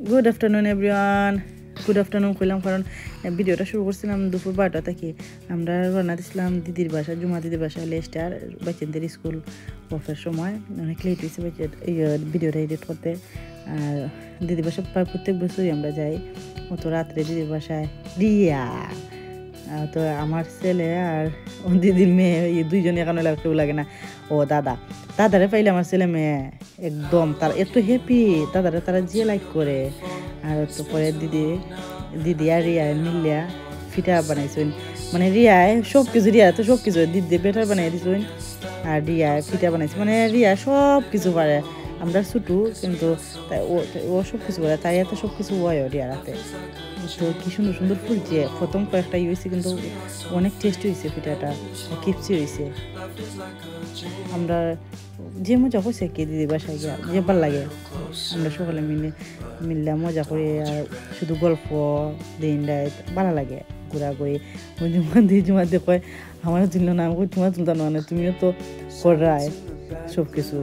Good afternoon everyone. Good afternoon কইলাম কারণ ভিডিওটা শুরু করছিলাম দুপুর 12টা থেকে। আমরা রওনা দিছিলাম দিদির বাসা, জুমা দিদির বাসায় লেস্টার। বাচ্চাদের স্কুল অফের সময় অনেক লেট হয়েছে ভিডিওটা এডিট করতে। আর দিদির বাসায় প্রায় প্রত্যেক বছরই আমরা যাই। অত রাত্রে দিদির বাসায় রিয়া তো আমার ছেলে আর দিদির মেয়ে এই দুইজনে এখন কেউ লাগে না। ও দাদারে পাইলে আমার ছেলে মেয়ে একদম তারা এত হ্যাপি, দাদারে তারা যে লাইক করে। আর তো পরে দিদি আর রিয়া মিলিয়া ফিটা বানাইছেন, মানে রিয়ায় সব কিছু, রিয়া তো সব কিছু দিদি বেটার বানাই দিছেন আর রিয়া ফিটা বানাইছে, মানে রিয়া সব কিছু পারে। আমরা ছুটু কিন্তু ও সব কিছু করে, তাই এত সব কিছু হয় রিয়ার হাতে। তো কি সুন্দর সুন্দর ফুলছে, প্রথম কয়েকটা হয়েছে কিন্তু অনেক টেস্টি হয়েছে, পিঠাটা কিপসি হয়েছে। আমরা যে মজা করছে কি দিদি বাসায় গিয়া যে ভাল লাগে, আমরা সকালে মিললে মজা করি আর শুধু গল্প দিন রাত ভালো লাগে ঘোরাঘুরি। জুমা দিয়ে কয় আমার তুলল না, আমি তোমার তুলতাম না, তুমিও তো করায় সব কিছু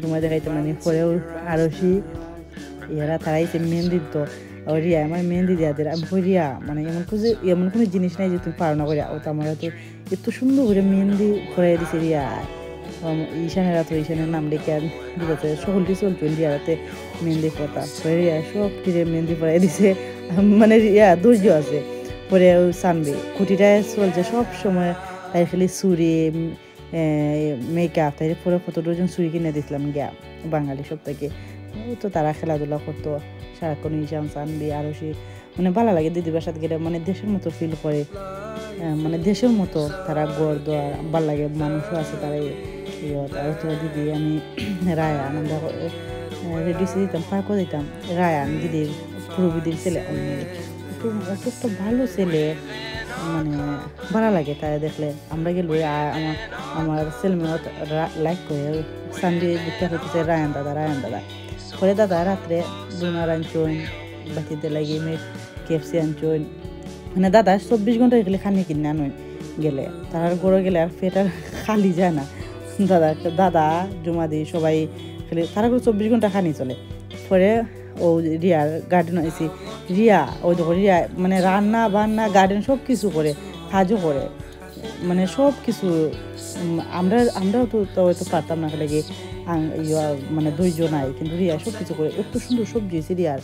জুমা দেখাইতে, মানে পরেও আরসি এরা তারাইছে মেহেন্দি তো রিয়া আমার মেহেন্দি দিয়া দেয়। আমি রিয়া মানে এমন কোনো জিনিস নাই যে তুমি পারো না করিয়া। ও তো আমার তো এত সুন্দর করে মেহেন্দি করাই দিছে রিয়া। ঈশানের নাম লিখে দিতে সকলটি চলছেন রিয়াতে মেহেন্দি পতা পরে রিয়া সব টিরে মেহেন্দি পরাই দিছে। মানে রিয়া ধৈর্য আছে, পরে সানবে খুঁটিটায় চলছে সব সময়। তাই খালি চুরি মেকআপ, তাই পরে কত ডজন চুরি কিনে দিয়েছিলাম গিয়া বাঙালি সব থেকে। তো তারা খেলাধুলা করতো সারাক্ষণ, ঈশান সানবি আরও সে মানে ভালো লাগে দিদির বাসাতে গেলে, মানে দেশের মতো ফিল করে, মানে দেশের মতো তারা গড় দোয়ার ভালো লাগে, মানুষও আছে তারা। আর তো দিদি আমি রায়ান আমরা রেডিও দিতাম, পার্কও দিতাম। রায়ান দিদির পুরবিদির ছেলে, একটা ভালো ছেলে, মানে ভালো লাগে তাই দেখলে। আমরা গেল আমার ছেলে মেয়ে লাইক করে সানডে দেখতে হইতেছে রায়ান দাদা পরে দাদা রাত্রে ডোনার আনছন বাতিতে লাগিয়ে কেপসি আনছন, মানে দাদা 24 ঘন্টা গেলে খানি কিনে আনন গেলে, তার গড়ে গেলে আর পেট আর খালি যায় না। দাদা জমা দিই সবাই খেলে তারা করে 24 ঘন্টা খানি চলে। পরে ও রিয়ার গার্ডেন আইসি, রিয়া ওই দেখো রিয়া মানে রান্না বান্না গার্ডেন সব কিছু করে, কাজও করে, মানে সব কিছু। আমরাও তো হয়তো পারতাম না, লাগে মানে ধৈর্য নাই, কিন্তু রিয়া সব কিছু করে। এত সুন্দর সবজি হয়েছে রিয়ার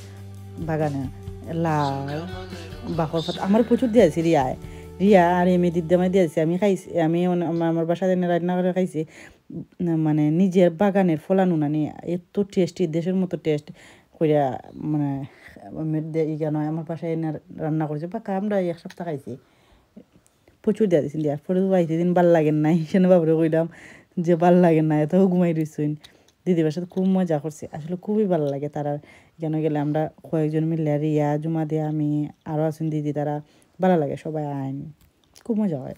বাগানে, লাউ বাকর পাতা আমার প্রচুর দিয়েছি রিয়া আর এমনি দিদামাই দিয়েছি। আমি খাইছি, আমি আমার বাসায় রান্না করে খাইছি, মানে নিজের বাগানের ফলানো না নিয়ে এত টেস্টি, দেশের মতো টেস্ট করিয়া, মানে ইয়া নয় আমার বাসায় এনে রান্না করেছে বাকা। আমরা 1 সপ্তাহ খাইছি, প্রচুর দিয়া দিয়েছি। দিয়া পরে বাইতে দিন ভাল লাগেন নাই, সেনে বাবরে কইলাম যে ভাল লাগেন না, এত ঘুমাই রইছুন। দিদির বাসাতে খুব মজা করছি, আসলে খুবই ভালো লাগে। তারা যেন গেলে আমরা কয়েকজন মিলে, রিয়া জুমা দিয়া আমি আরও আছেন দিদি, তারা ভালো লাগে সবাই আইন, খুব মজা হয়।